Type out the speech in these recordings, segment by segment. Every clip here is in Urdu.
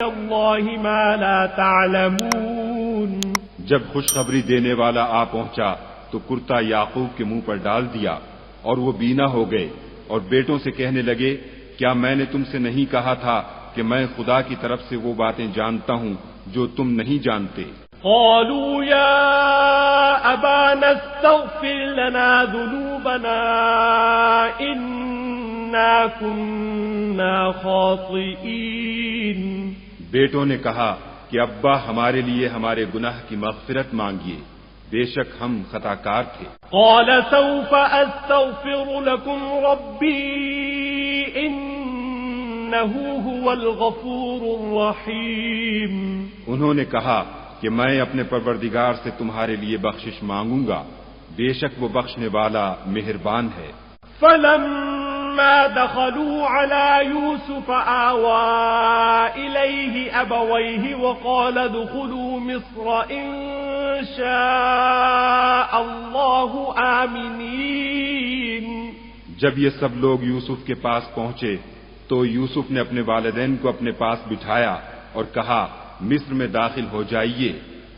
اللہ ما لا تعلمون۔ جب خوشخبری دینے والا آ پہنچا تو کرتا یعقوب کے منہ پر ڈال دیا اور وہ بینا ہو گئے، اور بیٹوں سے کہنے لگے کیا میں نے تم سے نہیں کہا تھا کہ میں خدا کی طرف سے وہ باتیں جانتا ہوں جو تم نہیں جانتے؟ قالوا يا أبانا استغفر لنا ذنوبنا إنا كنا خاطئين۔ بیٹوں نے کہا کہ ابا ہمارے لیے ہمارے گناہ کی مغفرت مانگیے، بے شک ہم خطا کار تھے۔ قال سوف أستغفر لكم ربي إنه هو الغفور الرحيم۔ انہوں نے کہا کہ میں اپنے پروردگار سے تمہارے لیے بخشش مانگوں گا، بے شک وہ بخشنے والا مہربان ہے۔ فلما دخلوا على يوسف آوى إليه أبويه وقال ادخلوا مصر إن شاء الله آمنين۔ جب یہ سب لوگ یوسف کے پاس پہنچے تو یوسف نے اپنے والدین کو اپنے پاس بٹھایا اور کہا مصر میں داخل ہو جائیے،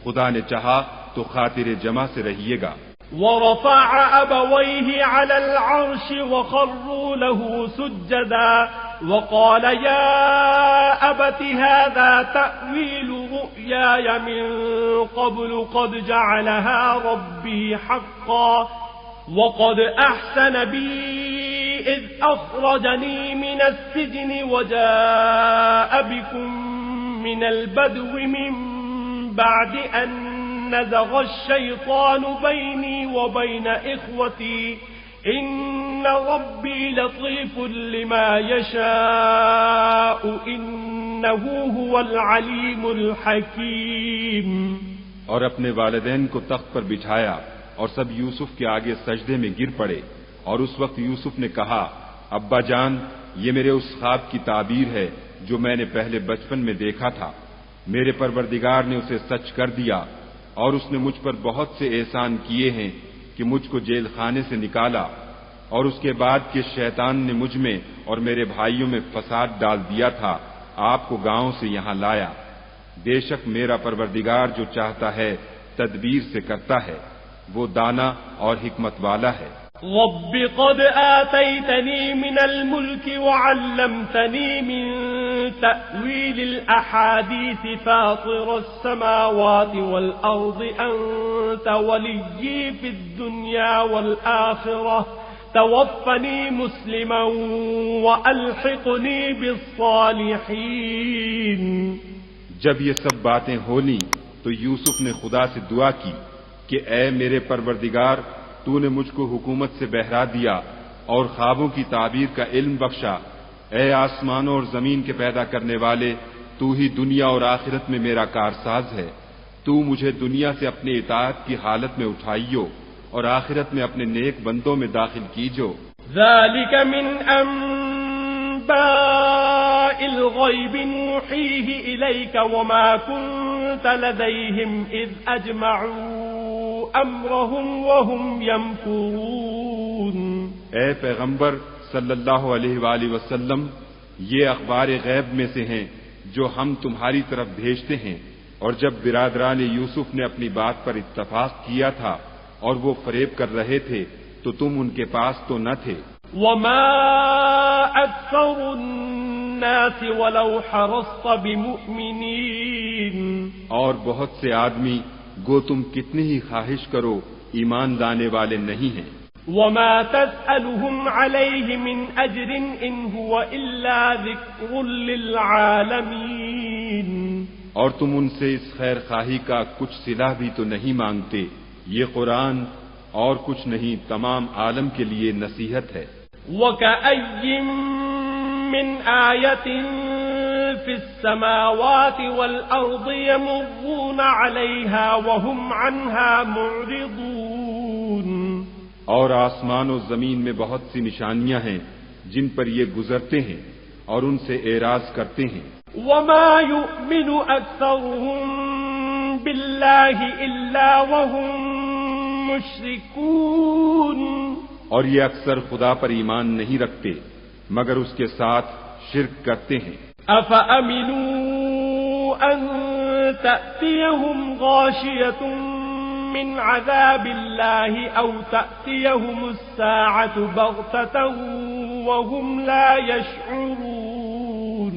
خدا نے چاہا تو خاطر جمع سے رہیے گا۔ ورفع أبويه على العرش وخروا له سجدا وقال يا أبت هذا تأويل رؤياي من قبل قد جعلها ربي حقا وقد أحسن بي إذ أخرجني من السجن وجاء بكم من البدو من بعد أن نزغ الشيطان بيني وبين إخوتي إن ربي لطيف لما يشاء إنه هو العليم الحكيم۔ اور اپنے والدین کو تخت پر بٹھایا اور سب یوسف کے آگے سجدے میں گر پڑے، اور اس وقت یوسف نے کہا ابا جان یہ میرے اس خواب کی تعبیر ہے جو میں نے پہلے بچپن میں دیکھا تھا، میرے پروردگار نے اسے سچ کر دیا اور اس نے مجھ پر بہت سے احسان کیے ہیں کہ مجھ کو جیل خانے سے نکالا، اور اس کے بعد کہ شیطان نے مجھ میں اور میرے بھائیوں میں فساد ڈال دیا تھا آپ کو گاؤں سے یہاں لایا، بے شک میرا پروردگار جو چاہتا ہے تدبیر سے کرتا ہے، وہ دانا اور حکمت والا ہے۔ رب قد آتيتني من الملك وعلمتني من تأويل الأحاديث فاطر السماوات والأرض أنت وليي في الدنيا والآخرة توفني مسلما وألحقني بالصالحين۔ جب یہ سب باتیں ہو لیں تو یوسف نے خدا سے دعا کی کہ اے میرے پروردگار تو نے مجھ کو حکومت سے بہرا دیا اور خوابوں کی تعبیر کا علم بخشا، اے آسمانوں اور زمین کے پیدا کرنے والے تو ہی دنیا اور آخرت میں میرا کارساز ہے، تو مجھے دنیا سے اپنے اطاعت کی حالت میں اٹھائیو اور آخرت میں اپنے نیک بندوں میں داخل کیجو۔ ذلك من انباء الغیب نوحیہ الیک وما كنت لدیہم اذ اجمعوا امرهم وهم يمكرون۔ اے پیغمبر صلی اللہ علیہ وآلہ وسلم، یہ اخبار غیب میں سے ہیں جو ہم تمہاری طرف بھیجتے ہیں، اور جب برادران یوسف نے اپنی بات پر اتفاق کیا تھا اور وہ فریب کر رہے تھے تو تم ان کے پاس تو نہ تھے۔ وما اکثر الناس ولو حرصت بمؤمنین، اور بہت سے آدمی گو تم کتنی ہی خواہش کرو ایمان لانے والے نہیں ہیں۔ وما تسألهم عليه من أجر إن هو إلا ذكر للعالمين، اور تم ان سے اس خیر خواہی کا کچھ صلہ بھی تو نہیں مانگتے، یہ قرآن اور کچھ نہیں تمام عالم کے لیے نصیحت ہے۔ وَكَأَيٍّ مِّنْ آيَةٍ في السماوات والأرض يمرون عليها وهم عنها معرضون، اور آسمان و زمین میں بہت سی نشانیاں ہیں جن پر یہ گزرتے ہیں اور ان سے اعراض کرتے ہیں۔ وما يؤمن أكثرهم بالله إلا وهم مشركون، اور یہ اکثر خدا پر ایمان نہیں رکھتے مگر اس کے ساتھ شرک کرتے ہیں۔ أفأمنوا أن تأتيهم غاشية من عذاب الله أو تأتيهم الساعة بغتة وهم لا يشعرون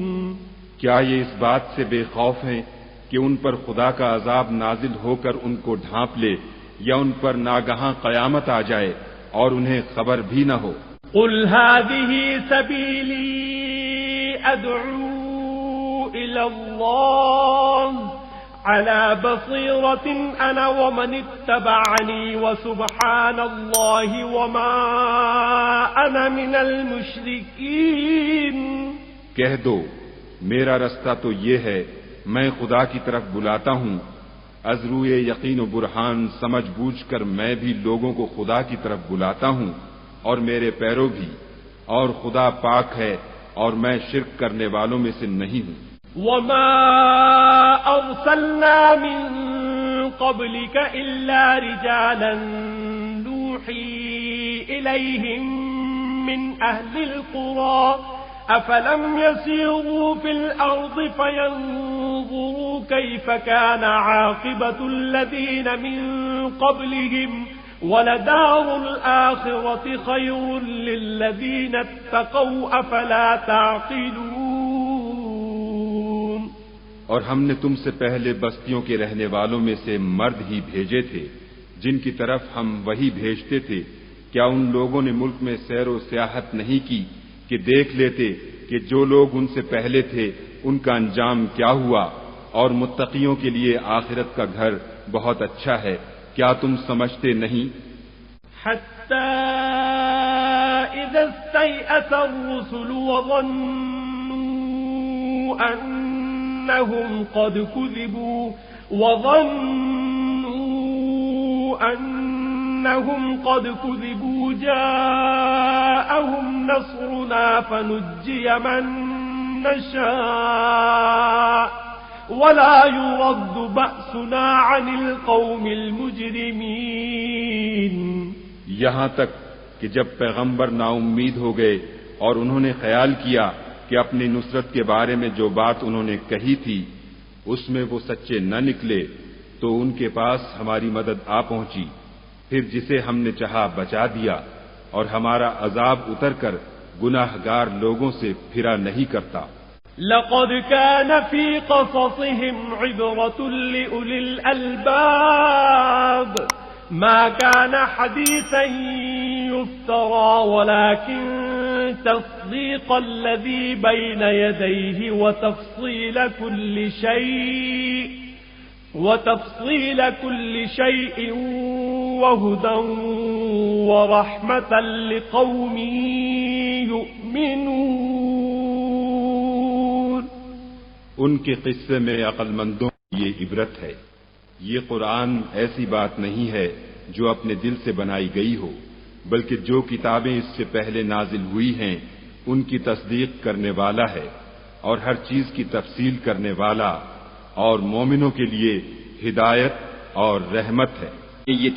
کیا یہ اس بات سے بے خوف ہیں کہ ان پر خدا کا عذاب نازل ہو کر ان کو ڈھانپ لے یا ان پر ناگہاں قیامت آ جائے اور انہیں خبر بھی نہ ہو؟ قل هذه سبيلي أدعو إلى الله على بصيرة أنا ومن اتبعني وسبحان الله وما أنا من المشركين کہہ دو میرا رستہ تو یہ ہے میں خدا کی طرف بلاتا ہوں از روئے یقین و برہان سمجھ بوجھ کر میں بھی لوگوں کو خدا کی طرف بلاتا ہوں اور میرے پیرو بھی اور خدا پاک ہے اور میں شرک کرنے والوں میں سے نہیں ہوں وما أرسلنا من قبلك إلا رجالا نوحي إليهم من أهل القرى أفلم يسيروا في الأرض فينظروا كيف كان عاقبة الذين من قبلهم ولدار الآخرة خير للذين اتقوا أفلا تعقلون اور ہم نے تم سے پہلے بستیوں کے رہنے والوں میں سے مرد ہی بھیجے تھے جن کی طرف ہم وہی بھیجتے تھے کیا ان لوگوں نے ملک میں سیر و سیاحت نہیں کی کہ دیکھ لیتے کہ جو لوگ ان سے پہلے تھے ان کا انجام کیا ہوا اور متقیوں کے لیے آخرت کا گھر بہت اچھا ہے کیا تم سمجھتے نہیں؟ حتى إذا استيأس الرسل وظنوا أنهم قد كذبوا جاءهم نصرنا فنجي من نشاء ولا يرد بأسنا عن القوم المجرمين یہاں تک کہ جب پیغمبر نا امید ہو گئے اور انہوں نے خیال کیا کہ اپنی نصرت کے بارے میں جو بات انہوں نے کہی تھی اس میں وہ سچے نہ نکلے تو ان کے پاس ہماری مدد آ پہنچی پھر جسے ہم نے چاہا بچا دیا اور ہمارا عذاب اتر کر گناہگار لوگوں سے پھرا نہیں کرتا لقد كان في قصصهم عبرة لأولي الألباب ما كان حديثا يفترى ولكن تصديق الذي بين يديه وتفصيل كل شيء وهدى ورحمة لقوم يؤمنون ان کے قصے میں عقل مندوں یہ عبرت ہے یہ قرآن ایسی بات نہیں ہے جو اپنے دل سے بنائی گئی ہو بلکہ جو کتابیں اس سے پہلے نازل ہوئی ہیں ان کی تصدیق کرنے والا ہے اور ہر چیز کی تفصیل کرنے والا اور مومنوں کے لیے ہدایت اور رحمت ہے. یہ